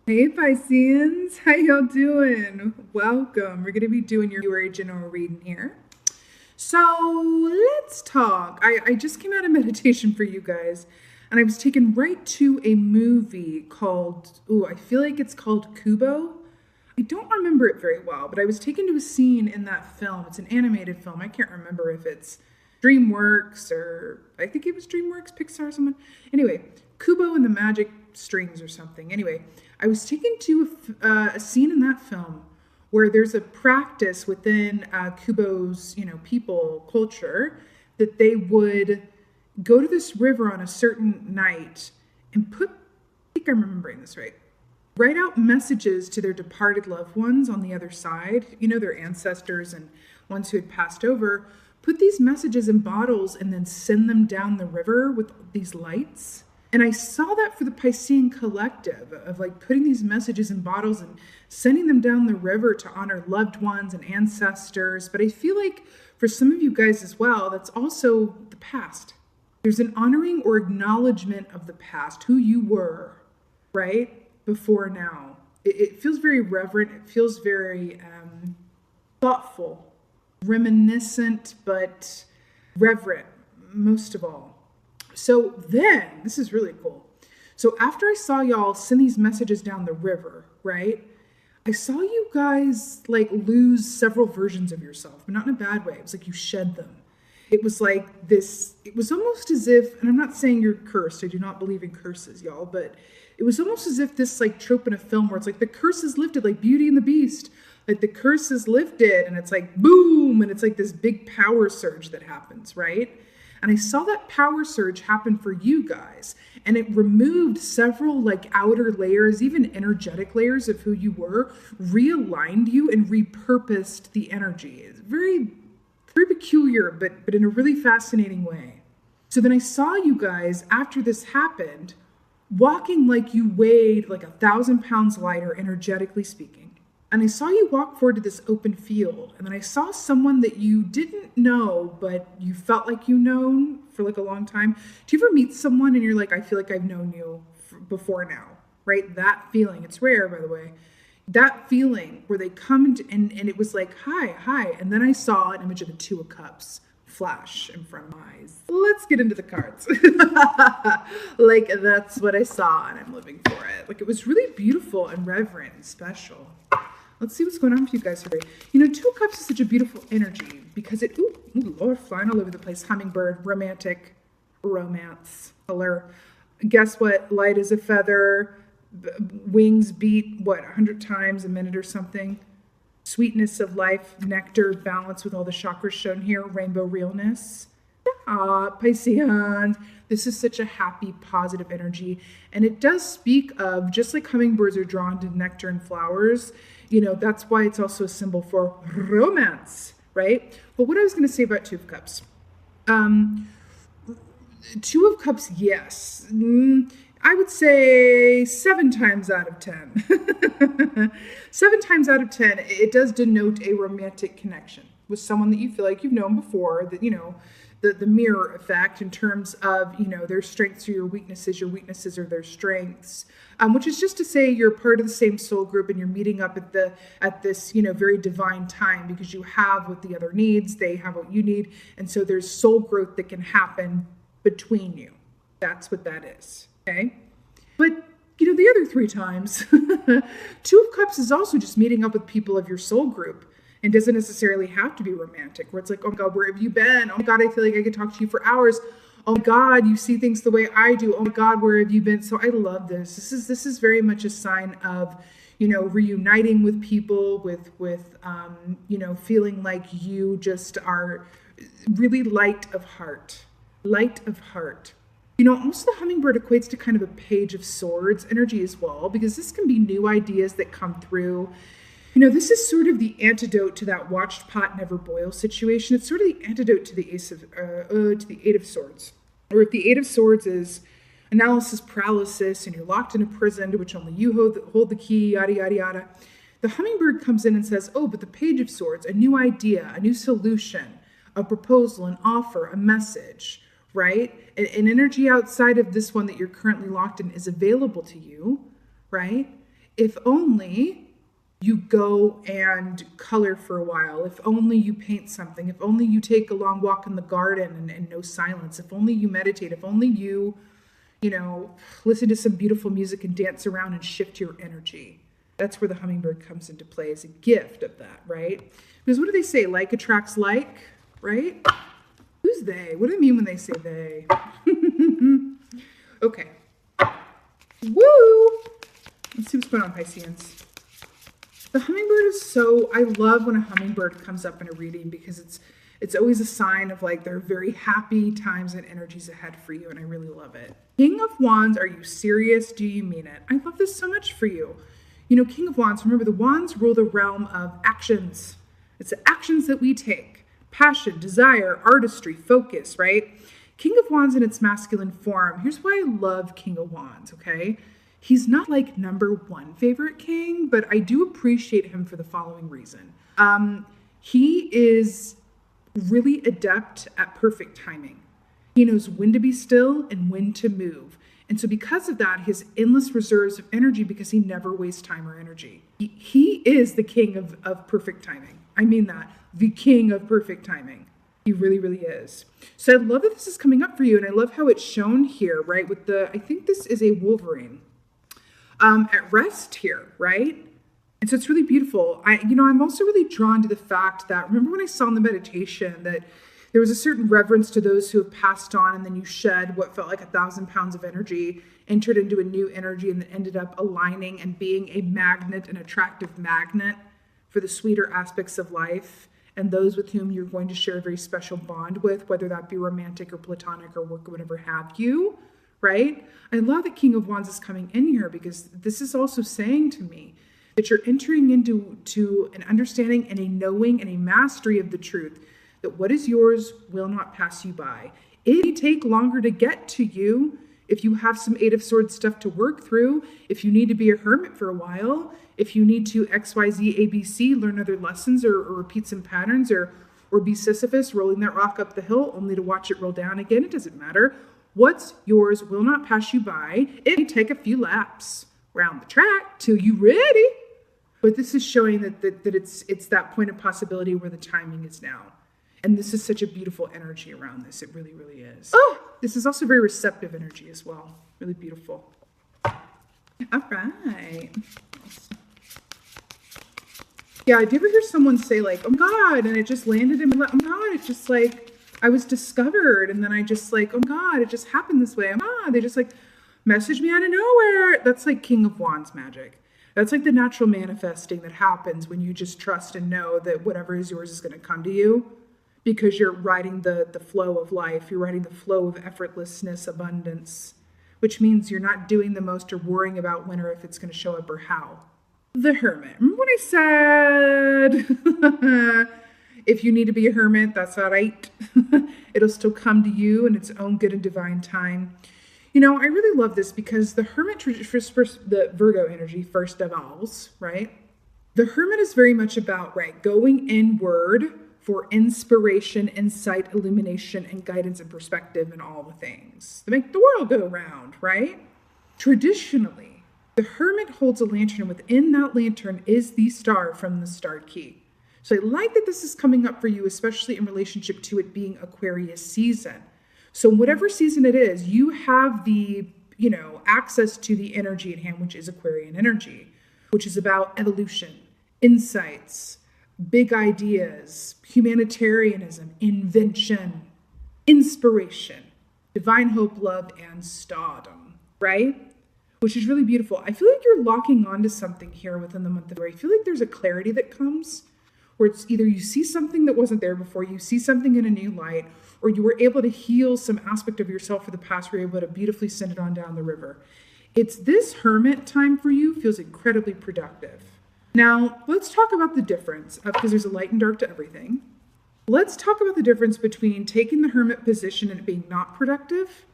Hey Pisceans, how y'all doing? Welcome. We're going to be doing your February general reading here. So let's talk. I just came out of meditation for you guys, and I was taken right to a movie called, I feel like it's called Kubo. I don't remember it very well, but I was taken to a scene in that film. It's an animated film. I can't remember if it's DreamWorks or I think it was DreamWorks, Pixar, or someone. Anyway, Kubo and the Magic Strings or something. Anyway, I was taken to a scene in that film where there's a practice within Kubo's, people culture that they would go to this river on a certain night and I think I'm remembering this right, write out messages to their departed loved ones on the other side, their ancestors and ones who had passed over, put these messages in bottles and then send them down the river with these lights. And I saw that for the Piscean collective of like putting these messages in bottles and sending them down the river to honor loved ones and ancestors. But I feel like for some of you guys as well, that's also the past. There's an honoring or acknowledgement of the past, who you were, right? Before now. It feels very reverent. It feels very thoughtful, reminiscent, but reverent, most of all. So then, this is really cool. So after I saw y'all send these messages down the river, right? I saw you guys like lose several versions of yourself, but not in a bad way. It was like you shed them. It was like this, it was almost as if, and I'm not saying you're cursed. I do not believe in curses, y'all, but it was almost as if this like trope in a film where it's like the curse is lifted, like Beauty and the Beast. Like the curse is lifted and it's like boom, and it's like this big power surge that happens, right? And I saw that power surge happen for you guys, and it removed several like outer layers, even energetic layers of who you were, realigned you and repurposed the energy. It's very, very peculiar, but in a really fascinating way. So then I saw you guys after this happened, walking like you weighed like 1,000 pounds lighter, energetically speaking. And I saw you walk forward to this open field. And then I saw someone that you didn't know, but you felt like you known for like a long time. Do you ever meet someone and you're like, I feel like I've known you before now, right? That feeling, it's rare, by the way. That feeling where they come and it was like, hi. And then I saw an image of the Two of Cups flash in front of my eyes. Let's get into the cards. Like that's what I saw and I'm living for it. Like it was really beautiful and reverent and special. Let's see what's going on for you guys today. Two of Cups is such a beautiful energy because it, Lord, flying all over the place. Hummingbird, romantic, romance, color. Guess what? Light as a feather, wings beat, 100 times a minute or something. Sweetness of life, nectar, balance with all the chakras shown here, rainbow realness. Pisceans. This is such a happy, positive energy. And it does speak of, just like hummingbirds are drawn to nectar and flowers, that's why it's also a symbol for romance, right? But what I was going to say about Two of Cups. Two of Cups, yes. I would say 7 times out of 10. 7 times out of 10, it does denote a romantic connection with someone that you feel like you've known before, that, the mirror effect in terms of, their strengths are your weaknesses are their strengths, which is just to say you're part of the same soul group and you're meeting up at this, very divine time because you have what the other needs, they have what you need. And so there's soul growth that can happen between you. That's what that is. Okay. But, the other 3 times, Two of Cups is also just meeting up with people of your soul group. And doesn't necessarily have to be romantic, where it's like, oh my God, where have you been? Oh my God, I feel like I could talk to you for hours. Oh my God, you see things the way I do. Oh my God, where have you been? So I love this. This is very much a sign of, reuniting with people, with feeling like you just are really light of heart. Also the hummingbird equates to kind of a Page of Swords energy as well, because this can be new ideas that come through. This is sort of the antidote to that watched pot never boil situation. It's sort of the antidote to the Eight of Swords. Or if the Eight of Swords is analysis paralysis and you're locked in a prison to which only you hold the key, yada, yada, yada. The hummingbird comes in and says, oh, but the Page of Swords, a new idea, a new solution, a proposal, an offer, a message, right? An energy outside of this one that you're currently locked in is available to you, right? If only you go and color for a while. If only you paint something. If only you take a long walk in the garden and no silence. If only you meditate. If only you, listen to some beautiful music and dance around and shift your energy. That's where the hummingbird comes into play as a gift of that, right? Because what do they say? Like attracts like, right? Who's they? What do they mean when they say they? Okay. Woo! Let's see what's going on, Pisceans. The hummingbird is I love when a hummingbird comes up in a reading because it's always a sign of like there are very happy times and energies ahead for you, and I really love it. King of Wands, are you serious? Do you mean it? I love this so much for you. King of Wands, remember the wands rule the realm of actions. It's the actions that we take. Passion, desire, artistry, focus, right? King of Wands in its masculine form. Here's why I love King of Wands, okay? He's not like number one favorite king, but I do appreciate him for the following reason. He is really adept at perfect timing. He knows when to be still and when to move. And so because of that, he has endless reserves of energy because he never wastes time or energy. He is the king of perfect timing. I mean that. The king of perfect timing. He really, really is. So I love that this is coming up for you, and I love how it's shown here, right? I think this is a Wolverine. At rest here, right? And so it's really beautiful. I'm also really drawn to the fact that, remember when I saw in the meditation that there was a certain reverence to those who have passed on, and then you shed what felt like 1,000 pounds of energy, entered into a new energy, and then ended up aligning and being a magnet, an attractive magnet for the sweeter aspects of life and those with whom you're going to share a very special bond with, whether that be romantic or platonic or work or whatever have you. Right? I love that King of Wands is coming in here because this is also saying to me that you're entering into an understanding and a knowing and a mastery of the truth that what is yours will not pass you by. It may take longer to get to you if you have some Eight of Swords stuff to work through, if you need to be a hermit for a while, if you need to XYZ ABC, learn other lessons or repeat some patterns or be Sisyphus rolling that rock up the hill only to watch it roll down again. It doesn't matter. What's yours will not pass you by. It may take a few laps around the track till you're ready. But this is showing that it's that point of possibility where the timing is now. And this is such a beautiful energy around this. It really, really is. Oh, this is also very receptive energy as well. Really beautiful. All right. Yeah, do you ever hear someone say like, oh God, and it just landed in my lap? Oh God, it's just like, I was discovered, and then I just like, oh God, it just happened this way. Oh God, they just like messaged me out of nowhere. That's like King of Wands magic. That's like the natural manifesting that happens when you just trust and know that whatever is yours is going to come to you because you're riding the flow of life. You're riding the flow of effortlessness, abundance, which means you're not doing the most or worrying about when or if it's going to show up or how. The Hermit. Remember what I said? If you need to be a hermit, that's all right. It'll still come to you in its own good and divine time. I really love this because the hermit, the Virgo energy first devolves, right? The hermit is very much about, right, going inward for inspiration, insight, illumination, and guidance and perspective and all the things that make the world go round, right? Traditionally, the hermit holds a lantern, and within that lantern is the star from the star key. So I like that this is coming up for you, especially in relationship to it being Aquarius season. So whatever season it is, you have the, access to the energy at hand, which is Aquarian energy, which is about evolution, insights, big ideas, humanitarianism, invention, inspiration, divine hope, love, and stardom, right? Which is really beautiful. I feel like you're locking onto something here within the month of February. I feel like there's a clarity that comes where it's either you see something that wasn't there before, you see something in a new light, or you were able to heal some aspect of yourself for the past, where you're able to beautifully send it on down the river. It's this hermit time for you feels incredibly productive. Now, let's talk about the difference, because there's a light and dark to everything. Let's talk about the difference between taking the hermit position and it being not productive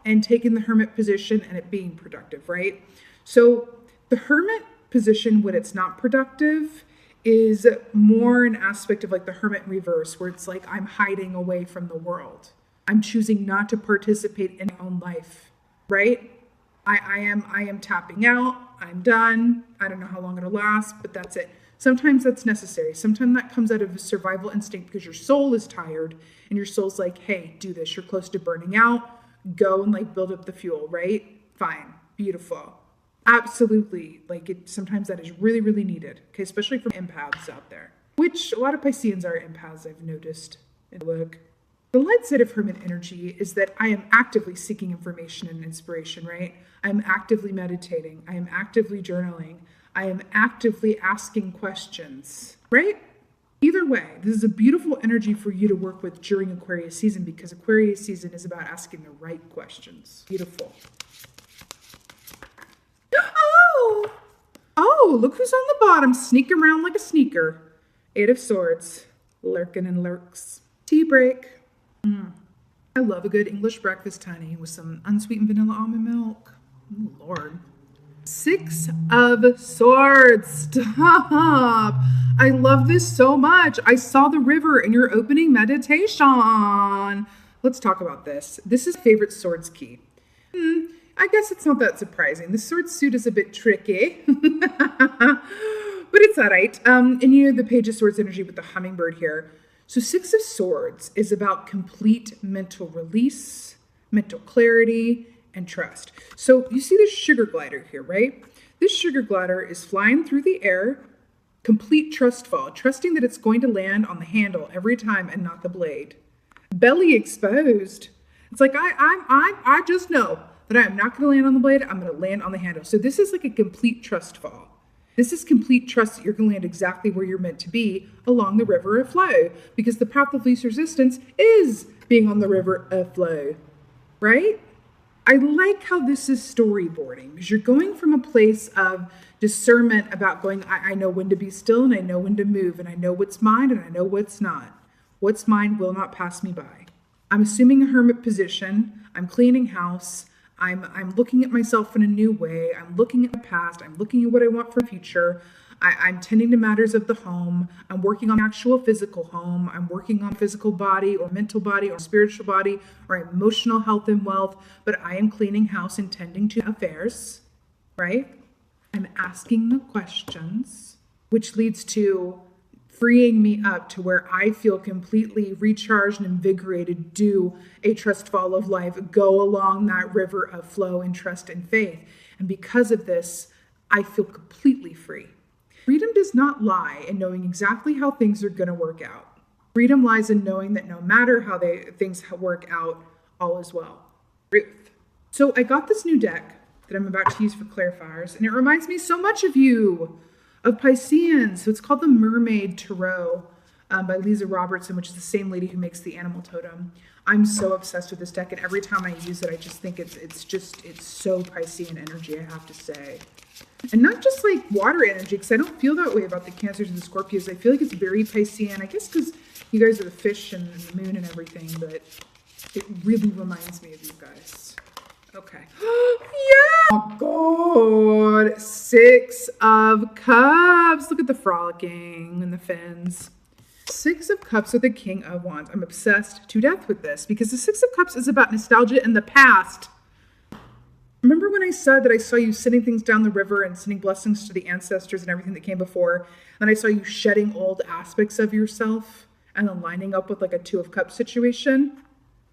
and taking the hermit position and it being productive, right? So the hermit position, when it's not productive, is more an aspect of like the hermit in reverse, where it's like I'm hiding away from the world. I'm choosing not to participate in my own life, right? I am tapping out. I'm done. I don't know how long it'll last, but that's it. Sometimes that's necessary. Sometimes that comes out of a survival instinct because your soul is tired and your soul's like, hey, do this. You're close to burning out. Go and like build up the fuel, right? Fine. Beautiful. Absolutely. Like sometimes that is really, really needed. Okay. Especially for empaths out there, which a lot of Pisceans are empaths, I've noticed in the work. The light side of hermit energy is that I am actively seeking information and inspiration, right? I'm actively meditating. I am actively journaling. I am actively asking questions, right? Either way, this is a beautiful energy for you to work with during Aquarius season because Aquarius season is about asking the right questions. Beautiful. Oh, look who's on the bottom, sneaking around like a sneaker. 8 of Swords, lurking and lurks. Tea break. I love a good English breakfast, honey, with some unsweetened vanilla almond milk. Oh, Lord. 6 of Swords. Stop. I love this so much. I saw the river in your opening meditation. Let's talk about this. This is favorite swords key. I guess it's not that surprising. The sword suit is a bit tricky, but it's all right. And you know the Page of Swords energy with the hummingbird here. So 6 of Swords is about complete mental release, mental clarity, and trust. So you see this sugar glider here, right? This sugar glider is flying through the air, complete trust fall, trusting that it's going to land on the handle every time and not the blade. Belly exposed. It's like, I just know that I'm not going to land on the blade. I'm going to land on the handle. So this is like a complete trust fall. This is complete trust that you're going to land exactly where you're meant to be along the river of flow, because the path of least resistance is being on the river of flow, right? I like how this is storyboarding because you're going from a place of discernment about going, I know when to be still and I know when to move and I know what's mine and I know what's not. What's mine will not pass me by. I'm assuming a hermit position. I'm cleaning house. I'm looking at myself in a new way. I'm looking at my past. I'm looking at what I want for the future. I'm tending to matters of the home. I'm working on actual physical home. I'm working on physical body or mental body or spiritual body or emotional health and wealth. But I am cleaning house and tending to affairs, right? I'm asking the questions, which leads to freeing me up to where I feel completely recharged and invigorated, do a trust fall of life, go along that river of flow and trust and faith. And because of this, I feel completely free. Freedom does not lie in knowing exactly how things are going to work out. Freedom lies in knowing that no matter how things work out, all is well. Ruth. So I got this new deck that I'm about to use for clarifiers, and it reminds me so much of you, of Pisceans. So it's called the Mermaid Tarot by Lisa Robertson, which is the same lady who makes the animal totem. I'm so obsessed with this deck, and every time I use it, I just think it's so Piscean energy, I have to say. And not just like water energy, because I don't feel that way about the Cancers and the Scorpios. I feel like it's very Piscean, I guess because you guys are the fish and the moon and everything, but it really reminds me of you guys. Okay. Yeah! Oh, God. 6 of Cups. Look at the frolicking and the fins. 6 of Cups with the King of Wands. I'm obsessed to death with this because the 6 of Cups is about nostalgia in the past. Remember when I said that I saw you sending things down the river and sending blessings to the ancestors and everything that came before? And I saw you shedding old aspects of yourself and then lining up with like a 2 of Cups situation?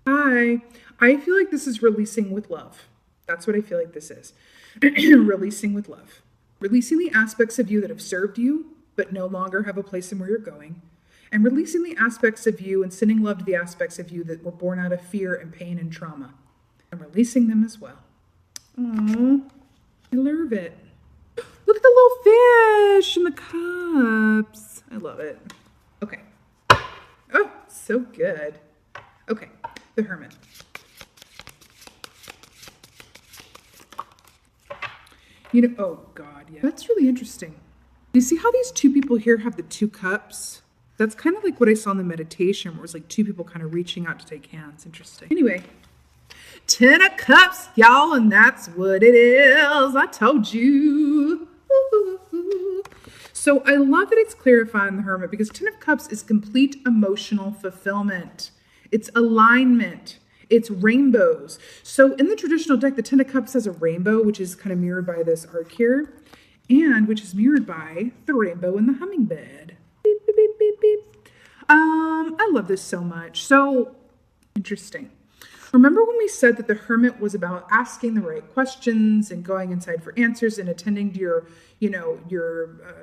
I feel like this is releasing with love. That's what I feel like this is. Releasing with love. Releasing the aspects of you that have served you, but no longer have a place in where you're going. And releasing the aspects of you and sending love to the aspects of you that were born out of fear and pain and trauma. And releasing them as well. Aww, I love it. Look at the little fish in the cups. I love it. Okay. Oh, so good. Okay, the Hermit. You know, oh God, yeah. That's really interesting. You see how these 2 people here have the 2 cups? That's kind of like what I saw in the meditation, where it was like 2 people kind of reaching out to take hands. Interesting. Anyway, 10 of Cups, y'all, and that's what it is. I told you. So I love that it's clarifying the Hermit because 10 of Cups is complete emotional fulfillment. It's alignment. It's rainbows. So in the traditional deck, the Ten of Cups has a rainbow, which is kind of mirrored by this arc here, and which is mirrored by the rainbow and the hummingbird. Beep, beep, beep, beep, beep. I love this so much. So interesting. Remember when we said that the Hermit was about asking the right questions and going inside for answers and attending to your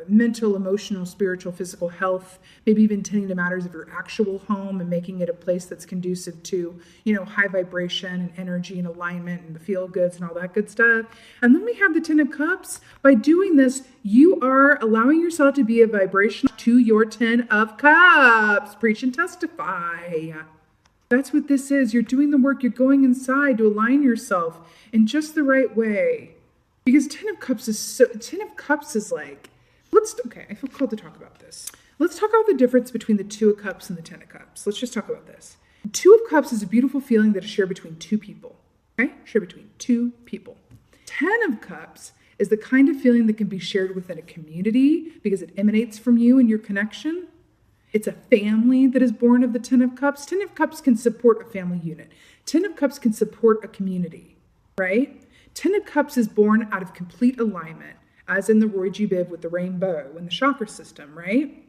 mental, emotional, spiritual, physical health, maybe even tending to matters of your actual home and making it a place that's conducive to, high vibration and energy and alignment and the feel goods and all that good stuff. And then we have the Ten of Cups. By doing this, you are allowing yourself to be a vibration to your Ten of Cups. Preach and testify. That's what this is. You're doing the work. You're going inside to align yourself in just the right way. Because Ten of Cups is like, I feel called to talk about this. Let's talk about the difference between the Two of Cups and the Ten of Cups. Let's just talk about this. Two of Cups is a beautiful feeling that is shared between two people. Okay? Shared between two people. Ten of Cups is the kind of feeling that can be shared within a community because it emanates from you and your connection. It's a family that is born of the Ten of Cups. Ten of Cups can support a family unit. Ten of Cups can support a community, right? Ten of Cups is born out of complete alignment, as in the Roy G. Biv with the rainbow and the chakra system, right?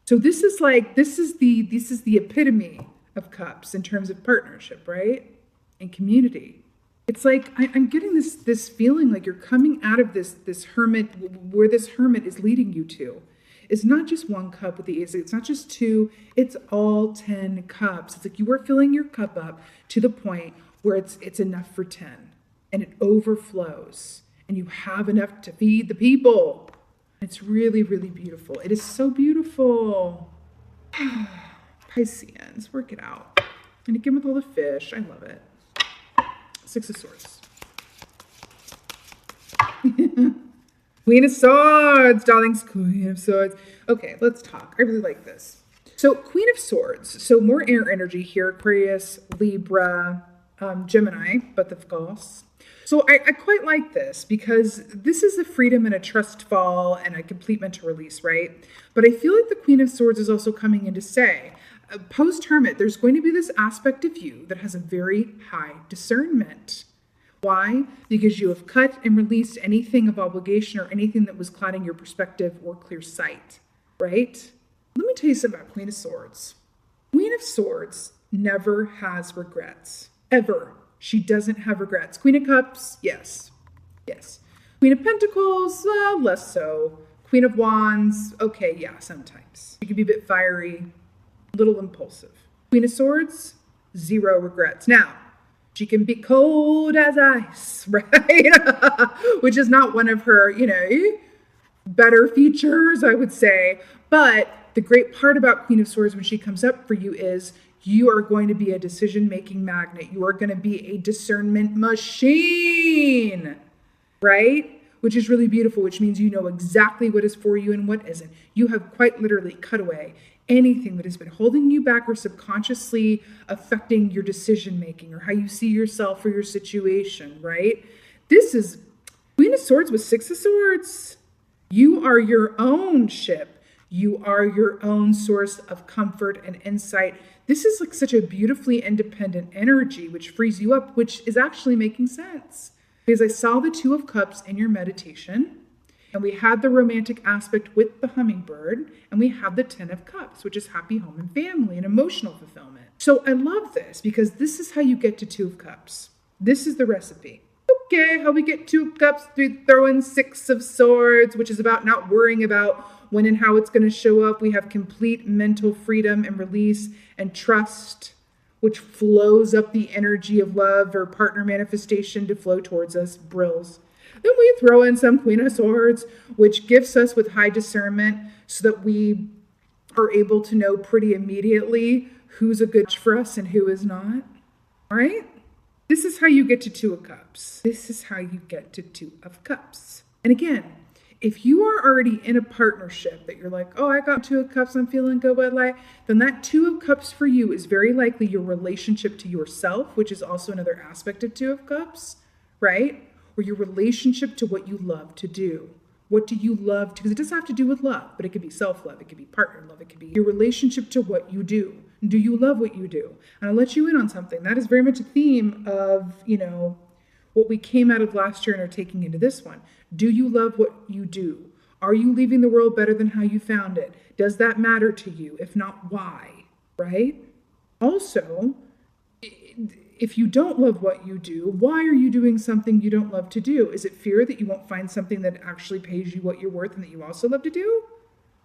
So this is the epitome of cups in terms of partnership, right? And community. It's like I'm getting this feeling like you're coming out of this hermit, where this hermit is leading you to. It's not just one cup with the ace. It's not just two. It's all 10 cups. It's like you are filling your cup up to the point where it's enough for 10. And it overflows. And you have enough to feed the people. It's really, really beautiful. It is so beautiful. Pisceans, work it out. And again with all the fish. I love it. Six of Swords. Queen of Swords, darlings, Queen of Swords. Okay, let's talk. I really like this. So Queen of Swords. So more air energy here. Aquarius, Libra, Gemini, but of course. So I quite like this because this is a freedom and a trust fall and a complete mental release, right? But I feel like the Queen of Swords is also coming in to say, post-hermit, there's going to be this aspect of you that has a very high discernment. Why? Because you have cut and released anything of obligation or anything that was clouding your perspective or clear sight, right? Let me tell you something about Queen of Swords. Queen of Swords never has regrets, ever. She doesn't have regrets. Queen of Cups, yes. Queen of Pentacles, less so. Queen of Wands, okay, yeah, sometimes. She can be a bit fiery, a little impulsive. Queen of Swords, zero regrets. Now, she can be cold as ice, right? Which is not one of her, better features, I would say. But the great part about Queen of Swords when she comes up for you is you are going to be a decision-making magnet. You are going to be a discernment machine, right? Which is really beautiful, which means you know exactly what is for you and what isn't. You have quite literally cut away anything that has been holding you back or subconsciously affecting your decision-making or how you see yourself or your situation, right? This is Queen of Swords with Six of Swords. You are your own ship. You are your own source of comfort and insight. This is like such a beautifully independent energy, which frees you up, which is actually making sense. Because I saw the Two of Cups in your meditation, and we had the romantic aspect with the hummingbird, and we have the Ten of Cups, which is happy home and family and emotional fulfillment. So I love this because this is how you get to Two of Cups. This is the recipe. Okay, how we get Two of Cups, we throw in Six of Swords, which is about not worrying about when and how it's going to show up. We have complete mental freedom and release and trust, which flows up the energy of love or partner manifestation to flow towards us, brills. Then we throw in some Queen of Swords, which gifts us with high discernment so that we are able to know pretty immediately who's a good match for us and who is not. All right? This is how you get to Two of Cups. This is how you get to Two of Cups. And again, if you are already in a partnership that you're like, oh, I got Two of Cups, I'm feeling good with life, then that Two of Cups for you is very likely your relationship to yourself, which is also another aspect of Two of Cups, right? Or your relationship to what you love to do. What do you love to? Because it doesn't have to do with love, but it could be self-love, it could be partner love, it could be your relationship to what you do, Do you love what you do? And I'll let you in on something. That is very much a theme of, what we came out of last year and are taking into this one. Do you love what you do? Are you leaving the world better than how you found it? Does that matter to you? If not, why? Right? Also, if you don't love what you do, why are you doing something you don't love to do? Is it fear that you won't find something that actually pays you what you're worth and that you also love to do?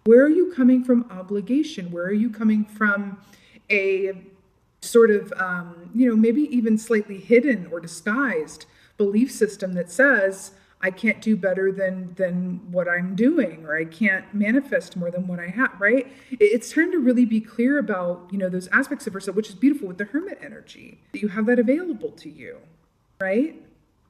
Where are you coming from obligation? Where are you coming from a sort of, maybe even slightly hidden or disguised belief system that says, I can't do better than what I'm doing, or I can't manifest more than what I have, right? It's time to really be clear about, those aspects of yourself, which is beautiful with the hermit energy, that you have that available to you, right?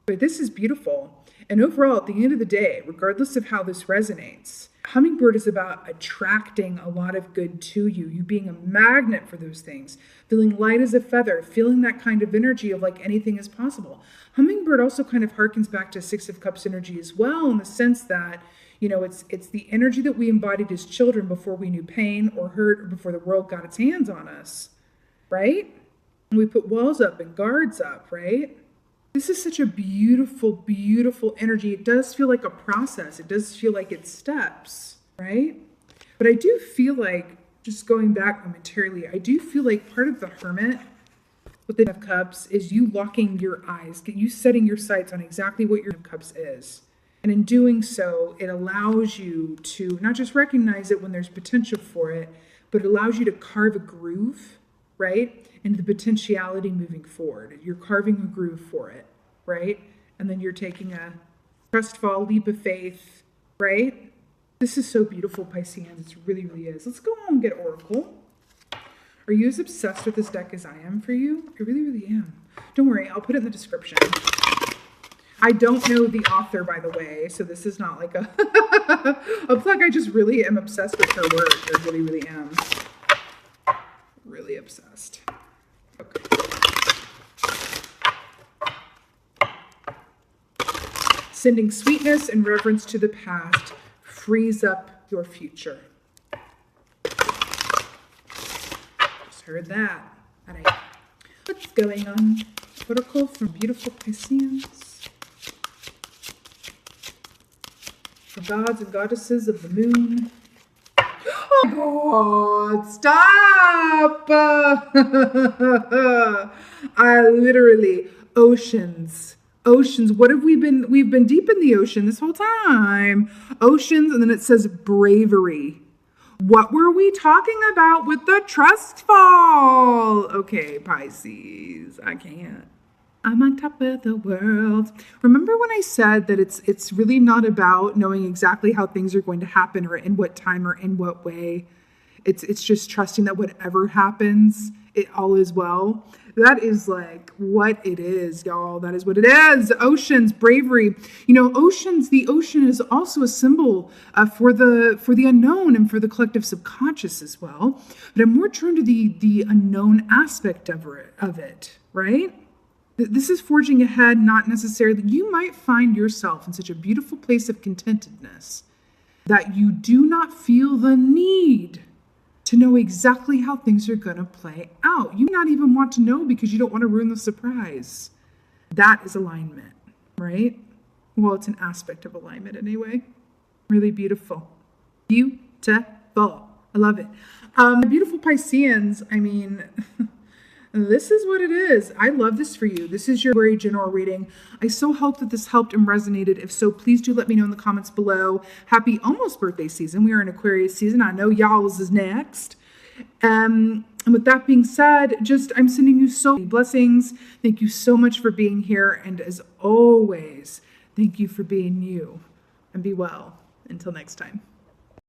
But this is beautiful. And overall, at the end of the day, regardless of how this resonates, hummingbird is about attracting a lot of good to you, you being a magnet for those things, feeling light as a feather, feeling that kind of energy of like anything is possible. Hummingbird also kind of harkens back to Six of Cups energy as well, in the sense that, it's the energy that we embodied as children before we knew pain or hurt, or before the world got its hands on us, right? And we put walls up and guards up, right? This is such a beautiful, beautiful energy. It does feel like a process. It does feel like it's steps, right? But I do feel like, just going back momentarily, I do feel like part of the hermit with the Ten of Cups is you locking your eyes, you setting your sights on exactly what your Ten of Cups is. And in doing so, it allows you to not just recognize it when there's potential for it, but it allows you to carve a groove, right? And the potentiality moving forward. You're carving a groove for it, right? And then you're taking a trust fall leap of faith, right? This is so beautiful, Pisceans. It really, really is. Let's go on and get Oracle. Are you as obsessed with this deck as I am for you? I really, really am. Don't worry, I'll put it in the description. I don't know the author, by the way, so this is not like a plug. I just really am obsessed with her work. I really, really am. Really obsessed. Okay. Sending sweetness and reverence to the past frees up your future. Just heard that. All right. What's going on? Oracle from beautiful Pisces. The gods and goddesses of the moon. Oh God, stop! I literally, oceans. What have we been? We've been deep in the ocean this whole time. Oceans, and then it says bravery. What were we talking about with the trust fall? Okay, Pisces, I can't. I'm on top of the world. Remember when I said that it's really not about knowing exactly how things are going to happen or in what time or in what way. It's just trusting that whatever happens, it all is well. That is what it is, y'all. That is what it is. Oceans, bravery. Oceans, the ocean is also a symbol for the unknown and for the collective subconscious as well. But I'm more drawn to the unknown aspect of it, right? This is forging ahead, not necessarily. You might find yourself in such a beautiful place of contentedness that you do not feel the need to know exactly how things are going to play out. You may not even want to know because you don't want to ruin the surprise. That is alignment, right? Well, it's an aspect of alignment anyway. Really beautiful. Beautiful. I love it. Beautiful Pisceans, this is what it is. I love this for you. This is your very general reading. I so hope that this helped and resonated. If so, please do let me know in the comments below. Happy almost birthday season. We are in Aquarius season. I know y'all's is next. And with that being said, I'm sending you so many blessings. Thank you so much for being here. And as always, thank you for being you. And be well. Until next time.